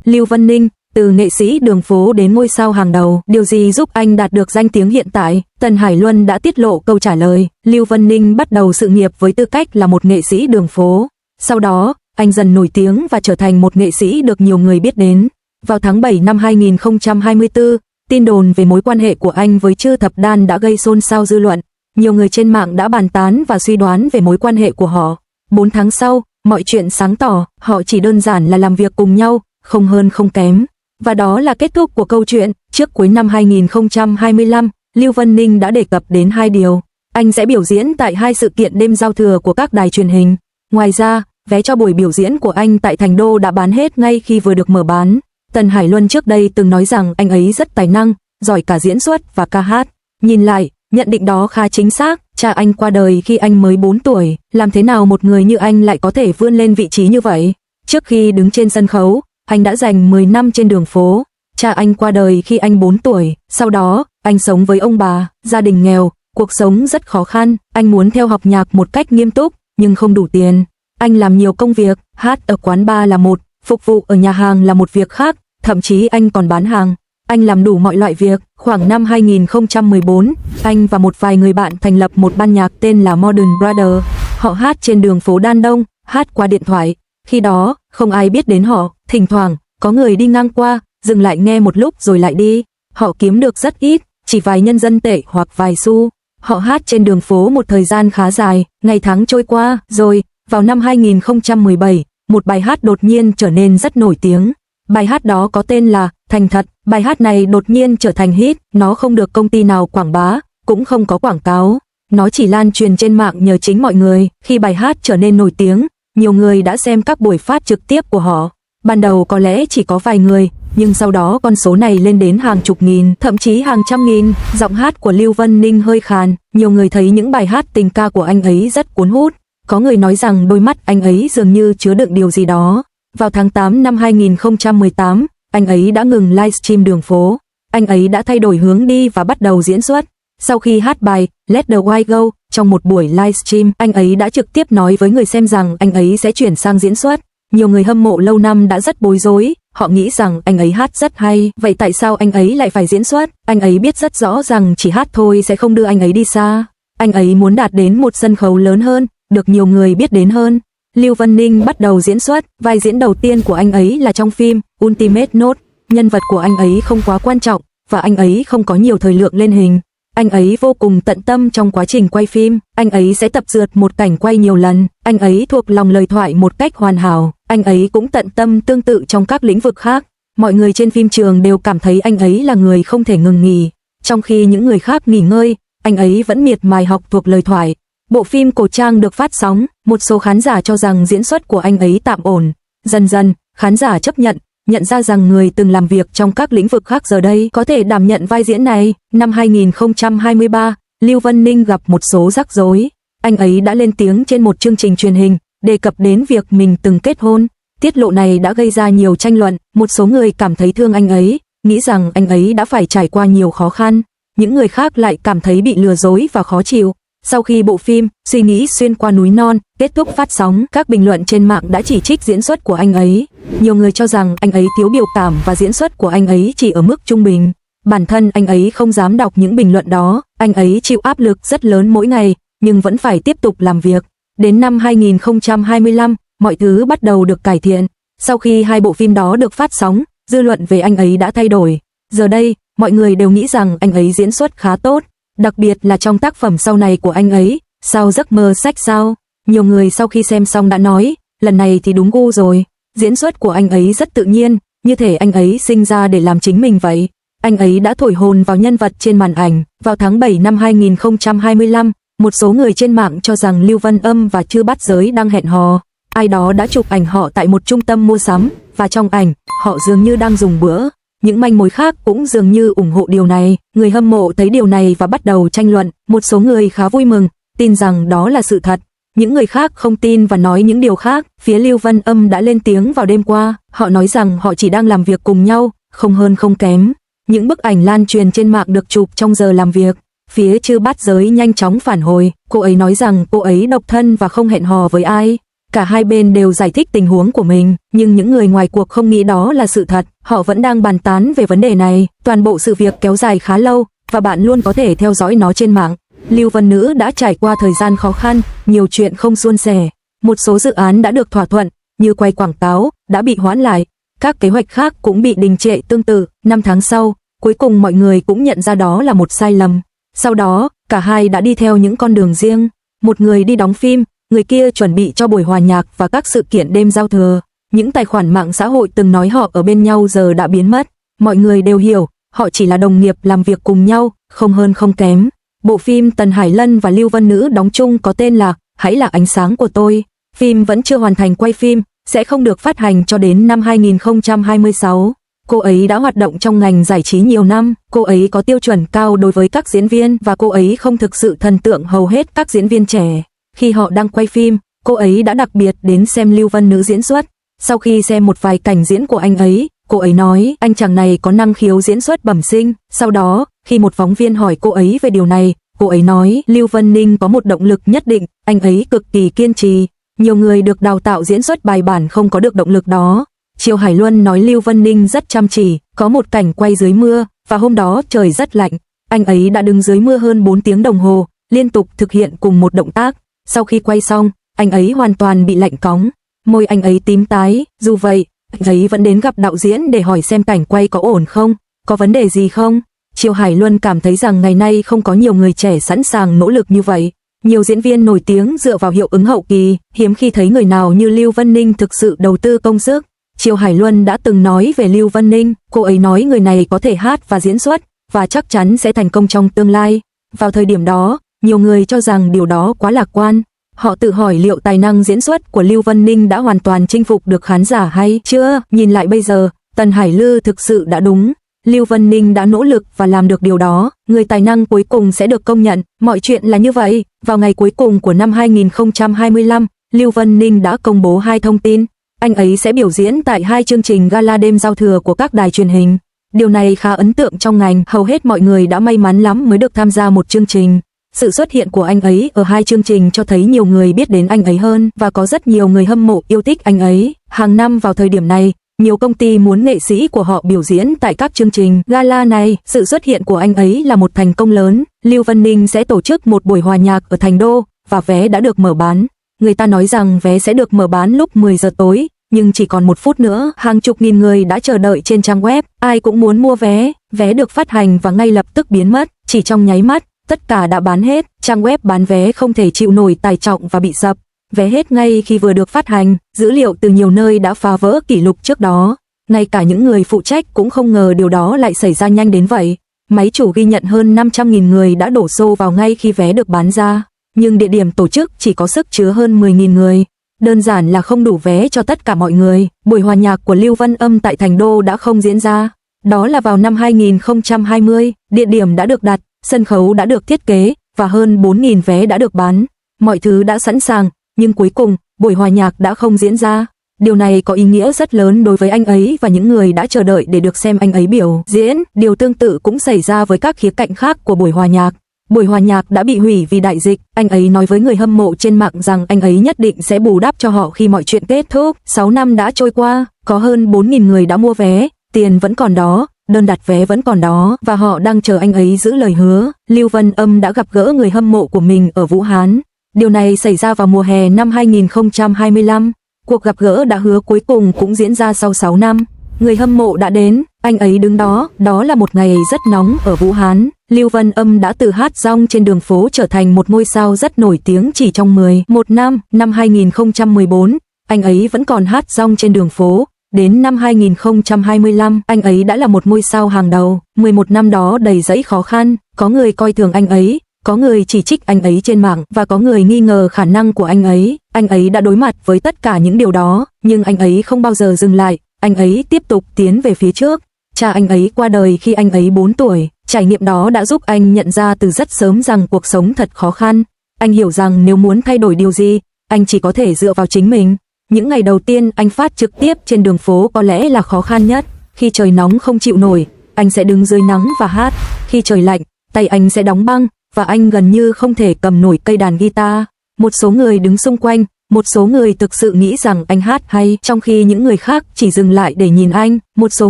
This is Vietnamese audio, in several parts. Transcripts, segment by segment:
Lưu Vân Ninh, từ nghệ sĩ đường phố đến ngôi sao hàng đầu, điều gì giúp anh đạt được danh tiếng hiện tại? Tần Hải Luân đã tiết lộ câu trả lời. Lưu Vân Ninh bắt đầu sự nghiệp với tư cách là một nghệ sĩ đường phố. Sau đó, anh dần nổi tiếng và trở thành một nghệ sĩ được nhiều người biết đến. Vào tháng 7 năm 2024, tin đồn về mối quan hệ của anh với Trư Thập Đan đã gây xôn xao dư luận. Nhiều người trên mạng đã bàn tán và suy đoán về mối quan hệ của họ. 4 tháng sau, mọi chuyện sáng tỏ, họ chỉ đơn giản là làm việc cùng nhau, không hơn không kém. Và đó là kết thúc của câu chuyện. Trước cuối năm 2025, Lưu Vân Ninh đã đề cập đến 2 điều. Anh sẽ biểu diễn tại 2 sự kiện đêm giao thừa của các đài truyền hình. Ngoài ra, vé cho buổi biểu diễn của anh tại Thành Đô đã bán hết ngay khi vừa được mở bán. Tần Hải Luân trước đây từng nói rằng anh ấy rất tài năng, giỏi cả diễn xuất và ca hát. Nhìn lại, nhận định đó khá chính xác. Cha anh qua đời khi anh mới 4 tuổi, làm thế nào một người như anh lại có thể vươn lên vị trí như vậy? Trước khi đứng trên sân khấu, anh đã dành 10 năm trên đường phố. Cha anh qua đời khi anh 4 tuổi, sau đó, anh sống với ông bà, gia đình nghèo, cuộc sống rất khó khăn. Anh muốn theo học nhạc một cách nghiêm túc, nhưng không đủ tiền. Anh làm nhiều công việc, hát ở quán bar là một, phục vụ ở nhà hàng là một việc khác, thậm chí anh còn bán hàng. Anh làm đủ mọi loại việc. Khoảng năm 2014, anh và một vài người bạn thành lập một ban nhạc tên là Modern Brother. Họ hát trên đường phố Đan Đông, hát qua điện thoại. Khi đó, không ai biết đến họ, thỉnh thoảng, có người đi ngang qua, dừng lại nghe một lúc rồi lại đi. Họ kiếm được rất ít, chỉ vài nhân dân tệ hoặc vài xu. Họ hát trên đường phố một thời gian khá dài, ngày tháng trôi qua, rồi, vào năm 2017, một bài hát đột nhiên trở nên rất nổi tiếng. Bài hát đó có tên là Thành Thật. Bài hát này đột nhiên trở thành hit, nó không được công ty nào quảng bá, cũng không có quảng cáo. Nó chỉ lan truyền trên mạng nhờ chính mọi người. Khi bài hát trở nên nổi tiếng, nhiều người đã xem các buổi phát trực tiếp của họ. Ban đầu có lẽ chỉ có vài người, nhưng sau đó con số này lên đến hàng chục nghìn, thậm chí hàng trăm nghìn. Giọng hát của Lưu Vân Ninh hơi khàn, nhiều người thấy những bài hát tình ca của anh ấy rất cuốn hút. Có người nói rằng đôi mắt anh ấy dường như chứa đựng điều gì đó. Vào tháng 8 năm 2018, anh ấy đã ngừng livestream đường phố. Anh ấy đã thay đổi hướng đi và bắt đầu diễn xuất. Sau khi hát bài Let the Wild Go trong một buổi livestream, anh ấy đã trực tiếp nói với người xem rằng anh ấy sẽ chuyển sang diễn xuất. Nhiều người hâm mộ lâu năm đã rất bối rối, họ nghĩ rằng anh ấy hát rất hay, vậy tại sao anh ấy lại phải diễn xuất? Anh ấy biết rất rõ rằng chỉ hát thôi sẽ không đưa anh ấy đi xa. Anh ấy muốn đạt đến một sân khấu lớn hơn, được nhiều người biết đến hơn. Lưu Vân Ninh bắt đầu diễn xuất, vai diễn đầu tiên của anh ấy là trong phim Ultimate Note. Nhân vật của anh ấy không quá quan trọng, và anh ấy không có nhiều thời lượng lên hình. Anh ấy vô cùng tận tâm trong quá trình quay phim, anh ấy sẽ tập dượt một cảnh quay nhiều lần, anh ấy thuộc lòng lời thoại một cách hoàn hảo, anh ấy cũng tận tâm tương tự trong các lĩnh vực khác. Mọi người trên phim trường đều cảm thấy anh ấy là người không thể ngừng nghỉ. Trong khi những người khác nghỉ ngơi, anh ấy vẫn miệt mài học thuộc lời thoại. Bộ phim cổ trang được phát sóng, một số khán giả cho rằng diễn xuất của anh ấy tạm ổn. Dần dần, khán giả chấp nhận ra rằng người từng làm việc trong các lĩnh vực khác giờ đây có thể đảm nhận vai diễn này. Năm 2023, Lưu Vân Ninh gặp một số rắc rối. Anh ấy đã lên tiếng trên một chương trình truyền hình, đề cập đến việc mình từng kết hôn. Tiết lộ này đã gây ra nhiều tranh luận, một số người cảm thấy thương anh ấy, nghĩ rằng anh ấy đã phải trải qua nhiều khó khăn. Những người khác lại cảm thấy bị lừa dối và khó chịu. Sau khi bộ phim Suy nghĩ xuyên qua núi non kết thúc phát sóng, các bình luận trên mạng đã chỉ trích diễn xuất của anh ấy. Nhiều người cho rằng anh ấy thiếu biểu cảm và diễn xuất của anh ấy chỉ ở mức trung bình. Bản thân anh ấy không dám đọc những bình luận đó, anh ấy chịu áp lực rất lớn mỗi ngày, nhưng vẫn phải tiếp tục làm việc. Đến năm 2025, mọi thứ bắt đầu được cải thiện. Sau khi 2 bộ phim đó được phát sóng, dư luận về anh ấy đã thay đổi. Giờ đây, mọi người đều nghĩ rằng anh ấy diễn xuất khá tốt. Đặc biệt là trong tác phẩm sau này của anh ấy, Sao giấc mơ sách sao. Nhiều người sau khi xem xong đã nói, lần này thì đúng gu rồi. Diễn xuất của anh ấy rất tự nhiên, như thể anh ấy sinh ra để làm chính mình vậy. Anh ấy đã thổi hồn vào nhân vật trên màn ảnh. Vào tháng 7 năm 2025, một số người trên mạng cho rằng Lưu Vân Âm và Trư Bát Giới đang hẹn hò. Ai đó đã chụp ảnh họ tại một trung tâm mua sắm, và trong ảnh, họ dường như đang dùng bữa. Những manh mối khác cũng dường như ủng hộ điều này. Người hâm mộ thấy điều này và bắt đầu tranh luận. Một số người khá vui mừng, tin rằng đó là sự thật. Những người khác không tin và nói những điều khác. Phía Lưu Vân Âm đã lên tiếng vào đêm qua. Họ nói rằng họ chỉ đang làm việc cùng nhau, không hơn không kém. Những bức ảnh lan truyền trên mạng được chụp trong giờ làm việc. Phía Trư Bát Giới nhanh chóng phản hồi. Cô ấy nói rằng cô ấy độc thân và không hẹn hò với ai. Cả hai bên đều giải thích tình huống của mình, nhưng những người ngoài cuộc không nghĩ đó là sự thật, họ vẫn đang bàn tán về vấn đề này. Toàn bộ sự việc kéo dài khá lâu, và bạn luôn có thể theo dõi nó trên mạng. Lưu Vân Nữ đã trải qua thời gian khó khăn, nhiều chuyện không suôn sẻ. Một số dự án đã được thỏa thuận, như quay quảng cáo, đã bị hoãn lại. Các kế hoạch khác cũng bị đình trệ tương tự. 5 tháng sau, cuối cùng mọi người cũng nhận ra đó là một sai lầm. Sau đó, cả hai đã đi theo những con đường riêng. Một người đi đóng phim, người kia chuẩn bị cho buổi hòa nhạc và các sự kiện đêm giao thừa. Những tài khoản mạng xã hội từng nói họ ở bên nhau giờ đã biến mất. Mọi người đều hiểu, họ chỉ là đồng nghiệp làm việc cùng nhau, không hơn không kém. Bộ phim Tần Hải Lân và Lưu Vân Nữ đóng chung có tên là Hãy là ánh sáng của tôi. Phim vẫn chưa hoàn thành quay phim, sẽ không được phát hành cho đến năm 2026. Cô ấy đã hoạt động trong ngành giải trí nhiều năm, cô ấy có tiêu chuẩn cao đối với các diễn viên và cô ấy không thực sự thần tượng hầu hết các diễn viên trẻ. Khi họ đang quay phim, cô ấy đã đặc biệt đến xem Lưu Vân Nữ diễn xuất. Sau khi xem một vài cảnh diễn của anh ấy, cô ấy nói anh chàng này có năng khiếu diễn xuất bẩm sinh. Sau đó, khi một phóng viên hỏi cô ấy về điều này, cô ấy nói Lưu Vân Ninh có một động lực nhất định, anh ấy cực kỳ kiên trì. Nhiều người được đào tạo diễn xuất bài bản không có được động lực đó. Triệu Hải Luân nói Lưu Vân Ninh rất chăm chỉ, có một cảnh quay dưới mưa, và hôm đó trời rất lạnh. Anh ấy đã đứng dưới mưa hơn 4 tiếng đồng hồ, liên tục thực hiện cùng một động tác. Sau khi quay xong, anh ấy hoàn toàn bị lạnh cóng. Môi anh ấy tím tái, dù vậy, anh ấy vẫn đến gặp đạo diễn để hỏi xem cảnh quay có ổn không, có vấn đề gì không. Triệu Hải Luân cảm thấy rằng ngày nay không có nhiều người trẻ sẵn sàng nỗ lực như vậy. Nhiều diễn viên nổi tiếng dựa vào hiệu ứng hậu kỳ, hiếm khi thấy người nào như Lưu Vân Ninh thực sự đầu tư công sức. Triệu Hải Luân đã từng nói về Lưu Vân Ninh, cô ấy nói người này có thể hát và diễn xuất, và chắc chắn sẽ thành công trong tương lai. Vào thời điểm đó, nhiều người cho rằng điều đó quá lạc quan. Họ tự hỏi liệu tài năng diễn xuất của Lưu Vân Ninh đã hoàn toàn chinh phục được khán giả hay chưa. Nhìn lại bây giờ, Tần Hải Lư thực sự đã đúng. Lưu Vân Ninh đã nỗ lực và làm được điều đó. Người tài năng cuối cùng sẽ được công nhận. Mọi chuyện là như vậy. Vào ngày cuối cùng của năm 2025, Lưu Vân Ninh đã công bố 2 thông tin. Anh ấy sẽ biểu diễn tại 2 chương trình gala đêm giao thừa của các đài truyền hình. Điều này khá ấn tượng trong ngành, hầu hết mọi người đã may mắn lắm mới được tham gia một chương trình. Sự xuất hiện của anh ấy ở 2 chương trình cho thấy nhiều người biết đến anh ấy hơn và có rất nhiều người hâm mộ yêu thích anh ấy. Hàng năm vào thời điểm này, nhiều công ty muốn nghệ sĩ của họ biểu diễn tại các chương trình gala này. Sự xuất hiện của anh ấy là một thành công lớn. Lưu Vân Ninh sẽ tổ chức một buổi hòa nhạc ở Thành Đô và vé đã được mở bán. Người ta nói rằng vé sẽ được mở bán lúc 10 giờ tối, nhưng chỉ còn 1 phút nữa. Hàng chục nghìn người đã chờ đợi trên trang web, ai cũng muốn mua vé. Vé được phát hành và ngay lập tức biến mất, chỉ trong nháy mắt, tất cả đã bán hết. Trang web bán vé không thể chịu nổi tải trọng và bị sập. Vé hết ngay khi vừa được phát hành, dữ liệu từ nhiều nơi đã phá vỡ kỷ lục trước đó. Ngay cả những người phụ trách cũng không ngờ điều đó lại xảy ra nhanh đến vậy. Máy chủ ghi nhận hơn 500.000 người đã đổ xô vào ngay khi vé được bán ra. Nhưng địa điểm tổ chức chỉ có sức chứa hơn 10.000 người. Đơn giản là không đủ vé cho tất cả mọi người. Buổi hòa nhạc của Lưu Văn Âm tại Thành Đô đã không diễn ra. Đó là vào năm 2020, địa điểm đã được đặt, sân khấu đã được thiết kế và hơn 4.000 vé đã được bán. Mọi thứ đã sẵn sàng, nhưng cuối cùng, buổi hòa nhạc đã không diễn ra. Điều này có ý nghĩa rất lớn đối với anh ấy và những người đã chờ đợi để được xem anh ấy biểu diễn. Điều tương tự cũng xảy ra với các khía cạnh khác của buổi hòa nhạc. Buổi hòa nhạc đã bị hủy vì đại dịch. Anh ấy nói với người hâm mộ trên mạng rằng anh ấy nhất định sẽ bù đắp cho họ khi mọi chuyện kết thúc. 6 năm đã trôi qua, có hơn 4.000 người đã mua vé, tiền vẫn còn đó, đơn đặt vé vẫn còn đó và họ đang chờ anh ấy giữ lời hứa. Lưu Vân Âm đã gặp gỡ người hâm mộ của mình ở Vũ Hán. Điều này xảy ra vào mùa hè năm 2025. Cuộc gặp gỡ đã hứa cuối cùng cũng diễn ra sau 6 năm. Người hâm mộ đã đến, anh ấy đứng đó, đó là một ngày rất nóng ở Vũ Hán. Lưu Vân Âm đã từ hát rong trên đường phố trở thành một ngôi sao rất nổi tiếng chỉ trong 11 năm. Năm 2014, anh ấy vẫn còn hát rong trên đường phố. Đến năm 2025, anh ấy đã là một ngôi sao hàng đầu. 11 năm đó đầy dẫy khó khăn, có người coi thường anh ấy, có người chỉ trích anh ấy trên mạng và có người nghi ngờ khả năng của anh ấy. Anh ấy đã đối mặt với tất cả những điều đó, nhưng anh ấy không bao giờ dừng lại, anh ấy tiếp tục tiến về phía trước. Cha anh ấy qua đời khi anh ấy 4 tuổi, trải nghiệm đó đã giúp anh nhận ra từ rất sớm rằng cuộc sống thật khó khăn. Anh hiểu rằng nếu muốn thay đổi điều gì, anh chỉ có thể dựa vào chính mình. Những ngày đầu tiên anh phát trực tiếp trên đường phố có lẽ là khó khăn nhất. Khi trời nóng không chịu nổi, anh sẽ đứng dưới nắng và hát. Khi trời lạnh, tay anh sẽ đóng băng và anh gần như không thể cầm nổi cây đàn guitar. Một số người đứng xung quanh, Một số người thực sự nghĩ rằng anh hát hay, trong khi những người khác chỉ dừng lại để nhìn anh. Một số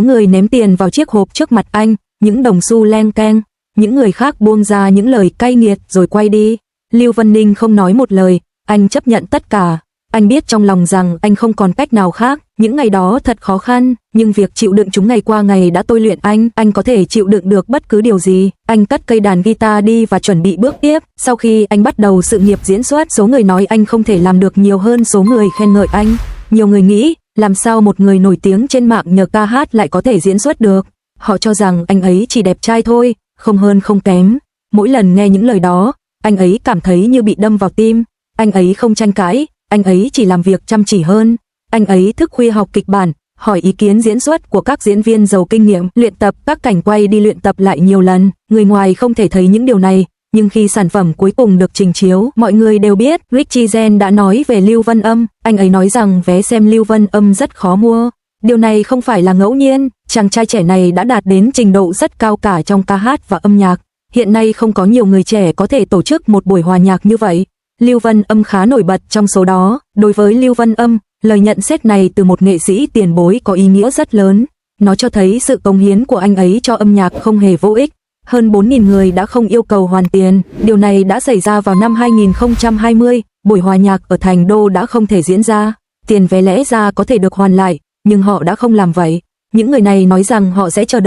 người ném tiền vào chiếc hộp trước mặt anh, những đồng xu leng keng. Những người khác buông ra những lời cay nghiệt rồi quay đi. Lưu Vân Ninh không nói một lời, anh chấp nhận tất cả. Anh biết trong lòng rằng anh không còn cách nào khác, những ngày đó thật khó khăn, nhưng việc chịu đựng chúng ngày qua ngày đã tôi luyện anh có thể chịu đựng được bất cứ điều gì. Anh cất cây đàn guitar đi và chuẩn bị bước tiếp. Sau khi anh bắt đầu sự nghiệp diễn xuất, số người nói anh không thể làm được nhiều hơn số người khen ngợi anh. Nhiều người nghĩ, làm sao một người nổi tiếng trên mạng nhờ ca hát lại có thể diễn xuất được. Họ cho rằng anh ấy chỉ đẹp trai thôi, không hơn không kém. Mỗi lần nghe những lời đó, anh ấy cảm thấy như bị đâm vào tim. Anh ấy không tranh cãi, anh ấy chỉ làm việc chăm chỉ hơn. Anh ấy thức khuya học kịch bản, hỏi ý kiến diễn xuất của các diễn viên giàu kinh nghiệm, luyện tập các cảnh quay đi luyện tập lại nhiều lần. Người ngoài không thể thấy những điều này, nhưng khi sản phẩm cuối cùng được trình chiếu, mọi người đều biết. Richie Zen đã nói về Lưu Vân Âm, anh ấy nói rằng vé xem Lưu Vân Âm rất khó mua. Điều này không phải là ngẫu nhiên, chàng trai trẻ này đã đạt đến trình độ rất cao cả trong ca hát và âm nhạc. Hiện nay không có nhiều người trẻ có thể tổ chức một buổi hòa nhạc như vậy. Lưu Vân Âm khá nổi bật trong số đó. Đối với Lưu Vân Âm, lời nhận xét này từ một nghệ sĩ tiền bối có ý nghĩa rất lớn. Nó cho thấy sự cống hiến của anh ấy cho âm nhạc không hề vô ích. Hơn 4.000 người đã không yêu cầu hoàn tiền. Điều này đã xảy ra vào năm 2020, buổi hòa nhạc ở Thành Đô đã không thể diễn ra. Tiền vé lẽ ra có thể được hoàn lại, nhưng họ đã không làm vậy. Những người này nói rằng họ sẽ chờ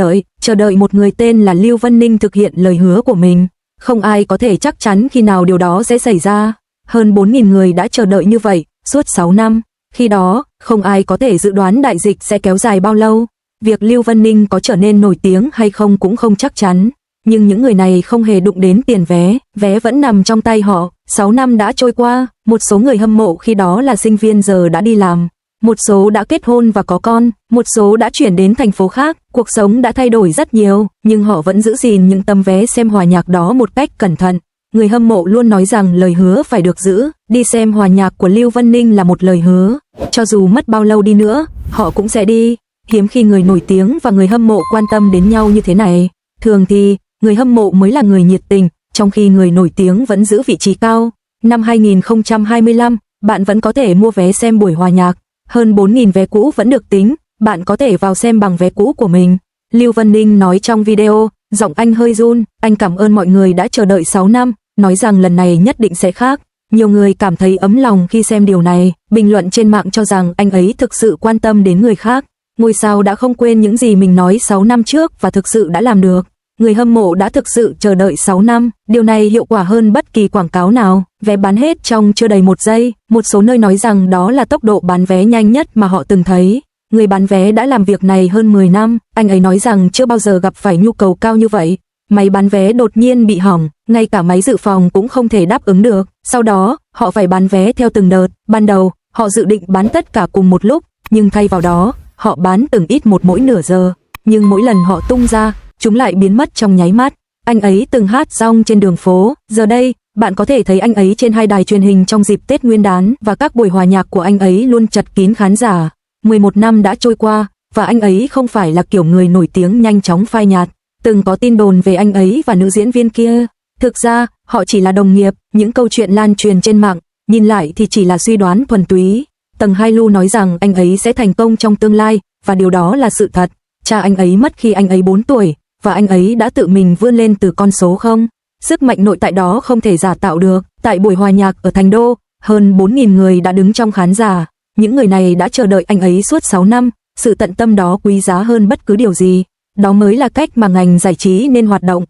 đợi một người tên là Lưu Vân Ninh thực hiện lời hứa của mình. Không ai có thể chắc chắn khi nào điều đó sẽ xảy ra. Hơn 4.000 người đã chờ đợi như vậy, suốt 6 năm. Khi đó, không ai có thể dự đoán đại dịch sẽ kéo dài bao lâu. Việc Lưu Vân Ninh có trở nên nổi tiếng hay không cũng không chắc chắn. Nhưng những người này không hề đụng đến tiền vé vẫn nằm trong tay họ. 6 năm đã trôi qua, một số người hâm mộ khi đó là sinh viên giờ đã đi làm. Một số đã kết hôn và có con, một số đã chuyển đến thành phố khác, cuộc sống đã thay đổi rất nhiều, nhưng họ vẫn giữ gìn những tấm vé xem hòa nhạc đó một cách cẩn thận. Người hâm mộ luôn nói rằng lời hứa phải được giữ, đi xem hòa nhạc của Lưu Vân Ninh là một lời hứa, cho dù mất bao lâu đi nữa, họ cũng sẽ đi. Hiếm khi người nổi tiếng và người hâm mộ quan tâm đến nhau như thế này. Thường thì, người hâm mộ mới là người nhiệt tình, trong khi người nổi tiếng vẫn giữ vị trí cao. Năm 2025, bạn vẫn có thể mua vé xem buổi hòa nhạc. Hơn 4.000 vé cũ vẫn được tính, bạn có thể vào xem bằng vé cũ của mình. Lưu Vân Ninh nói trong video, giọng anh hơi run, anh cảm ơn mọi người đã chờ đợi 6 năm, nói rằng lần này nhất định sẽ khác. Nhiều người cảm thấy ấm lòng khi xem điều này, bình luận trên mạng cho rằng anh ấy thực sự quan tâm đến người khác. Ngôi sao đã không quên những gì mình nói 6 năm trước và thực sự đã làm được. Người hâm mộ đã thực sự chờ đợi 6 năm, điều này hiệu quả hơn bất kỳ quảng cáo nào. Vé bán hết trong chưa đầy 1 giây, một số nơi nói rằng đó là tốc độ bán vé nhanh nhất mà họ từng thấy. Người bán vé đã làm việc này hơn 10 năm, anh ấy nói rằng chưa bao giờ gặp phải nhu cầu cao như vậy. Máy bán vé đột nhiên bị hỏng, ngay cả máy dự phòng cũng không thể đáp ứng được. Sau đó, họ phải bán vé theo từng đợt. Ban đầu, họ dự định bán tất cả cùng một lúc, nhưng thay vào đó, họ bán từng ít một mỗi nửa giờ. Nhưng mỗi lần họ tung ra, chúng lại biến mất trong nháy mắt. Anh ấy từng hát rong trên đường phố, giờ đây, bạn có thể thấy anh ấy trên 2 đài truyền hình trong dịp Tết Nguyên đán và các buổi hòa nhạc của anh ấy luôn chật kín khán giả. 11 năm đã trôi qua, và anh ấy không phải là kiểu người nổi tiếng nhanh chóng phai nhạt. Từng có tin đồn về anh ấy và nữ diễn viên kia. Thực ra, họ chỉ là đồng nghiệp, những câu chuyện lan truyền trên mạng, nhìn lại thì chỉ là suy đoán thuần túy. Tầng Hai Lu nói rằng anh ấy sẽ thành công trong tương lai, và điều đó là sự thật. Cha anh ấy mất khi anh ấy 4 tuổi, và anh ấy đã tự mình vươn lên từ con số 0. Sức mạnh nội tại đó không thể giả tạo được. Tại buổi hòa nhạc ở Thành Đô, hơn 4.000 người đã đứng trong khán giả. Những người này đã chờ đợi anh ấy suốt 6 năm, sự tận tâm đó quý giá hơn bất cứ điều gì. Đó mới là cách mà ngành giải trí nên hoạt động.